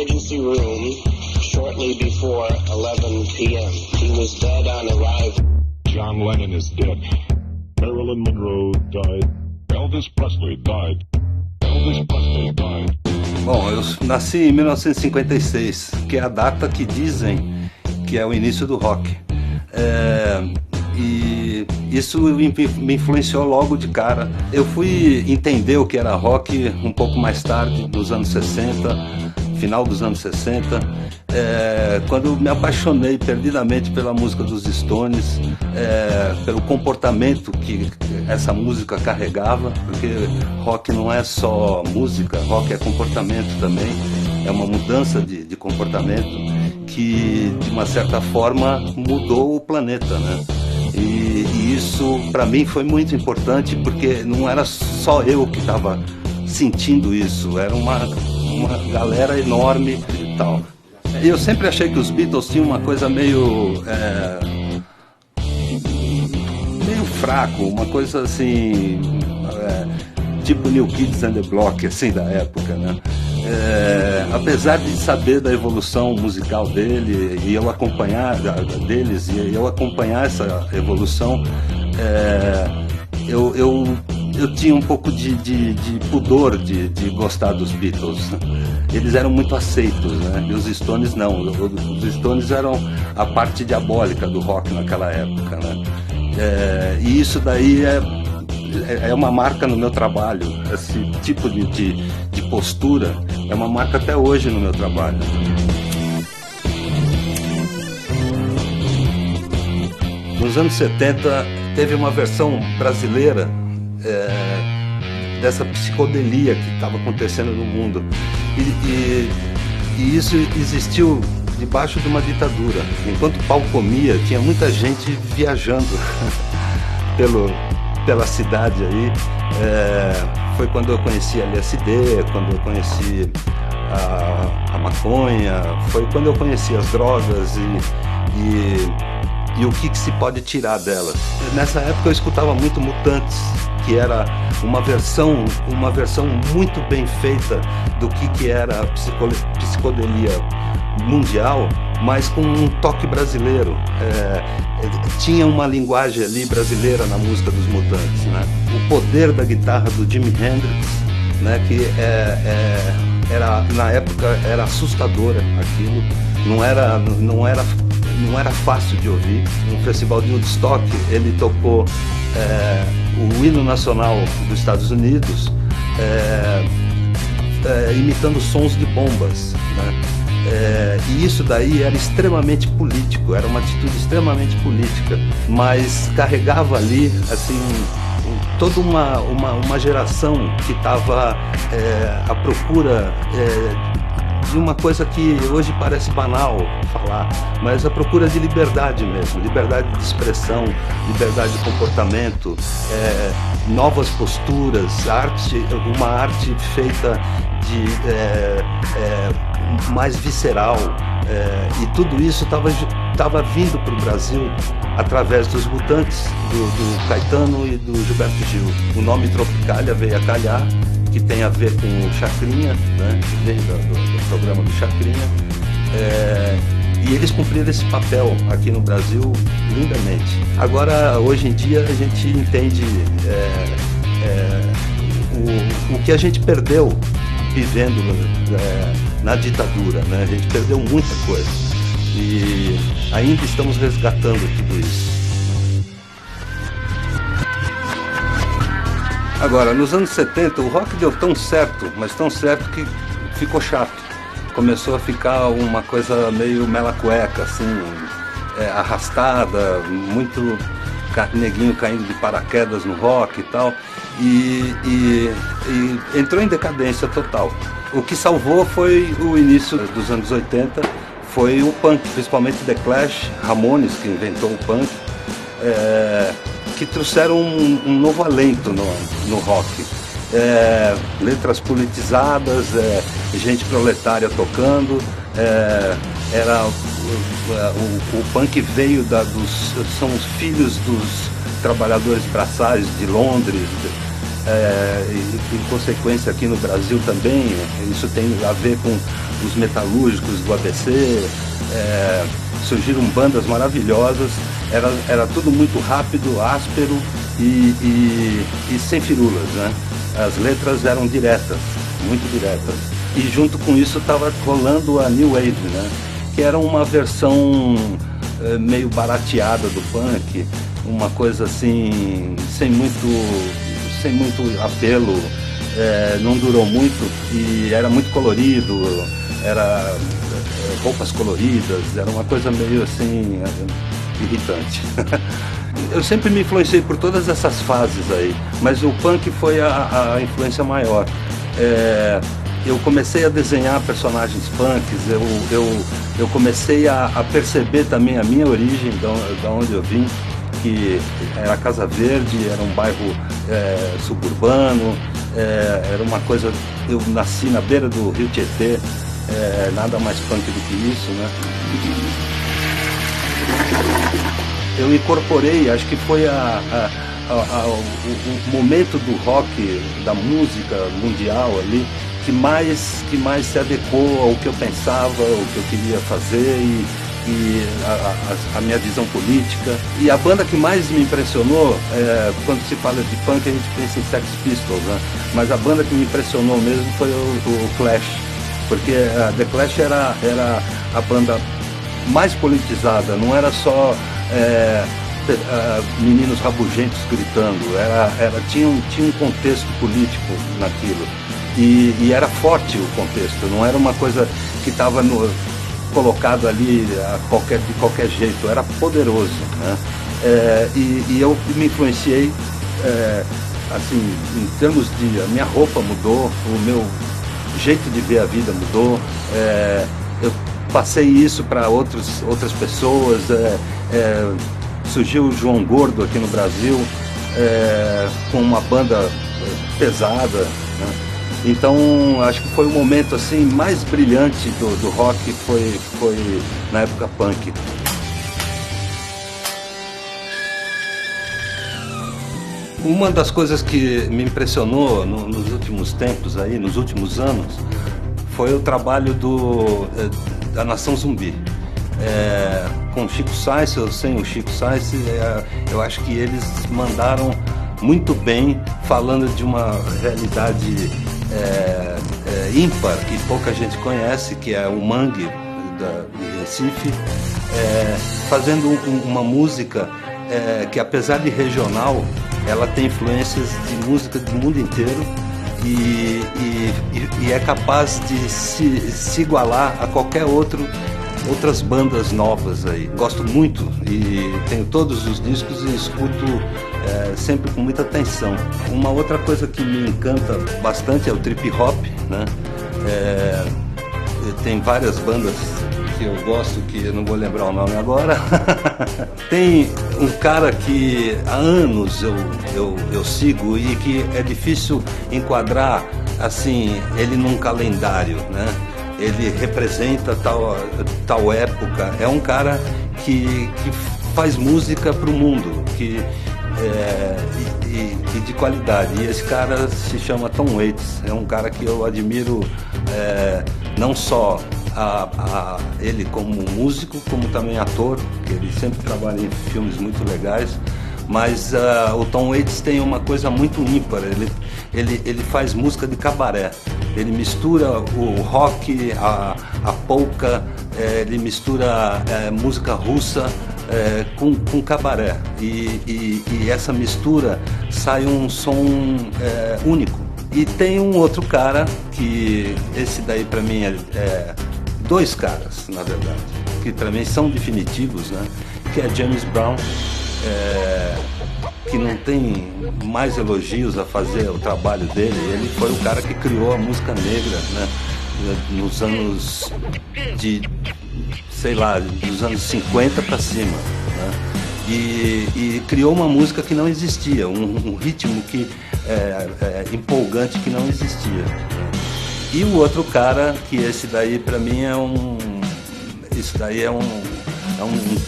emergency room shortly before 11 p.m. He was dead on arrival. John Lennon is dead. Marilyn Monroe died. Elvis Presley died. Elvis Presley died. Bom, eu nasci em 1956, que é a data que dizem que é o início do rock. E isso me influenciou logo de cara. Eu fui entender o que era rock um pouco mais tarde, nos anos 60, final dos anos 60, quando me apaixonei perdidamente pela música dos Stones, pelo comportamento que essa música carregava, porque rock não é só música, rock é comportamento também, é uma mudança de comportamento que, de uma certa forma, mudou o planeta, né? E isso, para mim, foi muito importante, porque não era só eu que estava sentindo isso, era uma galera enorme e tal. Eu sempre achei que os Beatles tinham uma coisa meio fraco, uma coisa assim, tipo New Kids on the Block, assim, da época, né? Apesar de saber da evolução musical dele e eu acompanhar deles e eu acompanhar essa evolução, eu tinha um pouco de pudor de gostar dos Beatles. Eles eram muito aceitos, né? E os Stones não. Os Stones eram a parte diabólica do rock naquela época, né? E isso daí é uma marca no meu trabalho. Esse tipo de postura é uma marca até hoje no meu trabalho. Nos anos 70 teve uma versão brasileira dessa psicodelia que estava acontecendo no mundo, e isso existiu debaixo de uma ditadura. Enquanto o pau comia, tinha muita gente viajando pela cidade aí. Foi quando eu conheci a LSD, quando eu conheci a maconha, foi quando eu conheci as drogas e o que se pode tirar delas. Nessa época eu escutava muito Mutantes, que era uma versão muito bem feita do que era a psicodelia mundial, mas com um toque brasileiro. Tinha uma linguagem ali brasileira na música dos Mutantes, né? O poder da guitarra do Jimi Hendrix, né? Que na época era assustadora aquilo, não era fácil de ouvir. No festival de Woodstock ele tocou o hino nacional dos Estados Unidos, imitando sons de bombas, né? E isso daí era extremamente político, era uma atitude extremamente política, mas carregava ali assim toda uma geração que estava à procura de uma coisa que hoje parece banal falar, mas a procura de liberdade mesmo, liberdade de expressão, liberdade de comportamento, novas posturas, uma arte feita mais visceral, e tudo isso estava vindo para o Brasil através dos Mutantes, do Caetano e do Gilberto Gil. O nome Tropicália veio a calhar, que tem a ver com o Chacrinha, né? Vem do programa do Chacrinha, e eles cumpriram esse papel aqui no Brasil lindamente. Agora, hoje em dia, a gente entende o que a gente perdeu vivendo na ditadura, né? A gente perdeu muita coisa e ainda estamos resgatando tudo isso. Agora, nos anos 70, o rock deu tão certo, mas tão certo que ficou chato. Começou a ficar uma coisa meio mela cueca, assim, arrastada, muito neguinho caindo de paraquedas no rock e tal. E entrou em decadência total. O que salvou foi o início dos anos 80, foi o punk, principalmente The Clash, Ramones, que inventou o punk, que trouxeram um novo alento no rock. Letras politizadas, gente proletária tocando, o punk veio são os filhos dos trabalhadores braçais de Londres, e em consequência aqui no Brasil também, isso tem a ver com os metalúrgicos do ABC, surgiram bandas maravilhosas, era tudo muito rápido, áspero e sem firulas, né? As letras eram diretas, muito diretas. E junto com isso estava rolando a New Wave, né? Que era uma versão meio barateada do punk, uma coisa assim, sem muito apelo, não durou muito e era muito colorido, era roupas coloridas, era uma coisa meio assim, irritante. Eu sempre me influenciei por todas essas fases aí, mas o punk foi a influência maior. Eu comecei a desenhar personagens punks, eu comecei a perceber também a minha origem, da onde eu vim, que era Casa Verde, era um bairro suburbano, era uma coisa... Eu nasci na beira do Rio Tietê, nada mais punk do que isso, né? Eu incorporei, acho que foi o momento do rock, da música mundial ali, que mais se adequou ao que eu pensava, ao que eu queria fazer e a minha visão política. E a banda que mais me impressionou, quando se fala de punk a gente pensa em Sex Pistols, né? Mas a banda que me impressionou mesmo foi o Clash, porque a The Clash era a banda mais politizada, não era só meninos rabugentos gritando, tinha um contexto político naquilo. E era forte o contexto, não era uma coisa que estava colocado ali de qualquer jeito, era poderoso, né? E eu me influenciei, assim, em termos de... A minha roupa mudou, o meu jeito de ver a vida mudou, eu passei isso para outras pessoas, surgiu o João Gordo aqui no Brasil, com uma banda pesada, né? Então, acho que foi o momento assim mais brilhante do rock, foi na época punk. Uma das coisas que me impressionou nos últimos tempos aí, nos últimos anos, foi o trabalho da Nação Zumbi. Com o Chico Science ou sem o Chico Science, eu acho que eles mandaram muito bem, falando de uma realidade ímpar, que pouca gente conhece, que é o Mangue de Recife, fazendo uma música que, apesar de regional, ela tem influências de música do mundo inteiro e é capaz de se igualar a qualquer outras bandas novas aí. Gosto muito e tenho todos os discos e escuto sempre com muita atenção. Uma outra coisa que me encanta bastante é o trip hop, né? Tem várias bandas que eu gosto, que eu não vou lembrar o nome agora. Tem um cara que há anos eu sigo e que é difícil enquadrar assim ele num calendário, né? Ele representa tal época. É um cara que faz música para o mundo, e de qualidade. E esse cara se chama Tom Waits. É um cara que eu admiro, não só ele como músico, como também ator, que ele sempre trabalha em filmes muito legais. Mas o Tom Waits tem uma coisa muito ímpar. Ele faz música de cabaré. Ele mistura o rock, a polka, ele mistura música russa com cabaré. E essa mistura sai um som único. E tem um outro cara, que esse daí pra mim dois caras, na verdade, que pra mim são definitivos, né? Que é James Brown, que não tem mais elogios a fazer o trabalho dele. Ele foi o cara que criou a música negra, né? Nos anos dos anos 50 para cima, né? E criou uma música que não existia, um ritmo que empolgante que não existia, né? E o outro cara, que esse daí para mim é um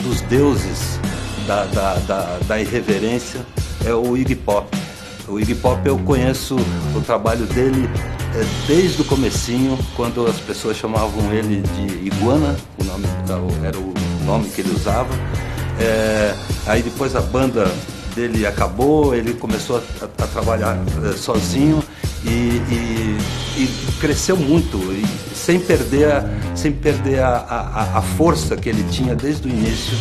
dos deuses da irreverência, é o Iggy Pop. O Iggy Pop, eu conheço o trabalho dele desde o comecinho, quando as pessoas chamavam ele de Iguana, era o nome que ele usava. Aí depois a banda dele acabou, ele começou a trabalhar sozinho e cresceu muito, e sem perder a força que ele tinha desde o início.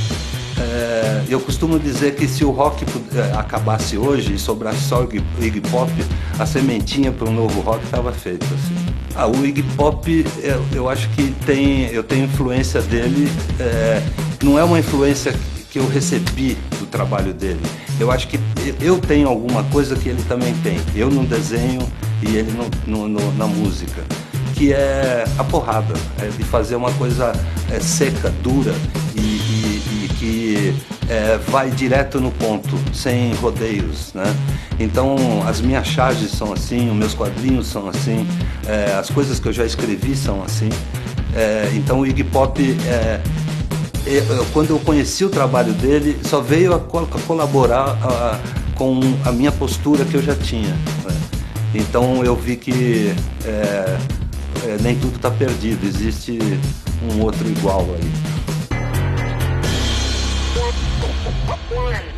Eu costumo dizer que se o rock acabasse hoje e sobrasse só o Iggy Pop, a sementinha para um novo rock estava feita. Assim. O Iggy Pop, eu acho que eu tenho influência dele, não é uma influência que eu recebi do trabalho dele. Eu acho que eu tenho alguma coisa que ele também tem. Eu no desenho e ele na música, que é a porrada, de fazer uma coisa seca, dura e que vai direto no ponto, sem rodeios, né? Então as minhas charges são assim, os meus quadrinhos são assim, as coisas que eu já escrevi são assim. Então o Iggy Pop, quando eu conheci o trabalho dele, só veio a colaborar com a minha postura que eu já tinha, né? Então eu vi que nem tudo está perdido, existe um outro igual aí. One.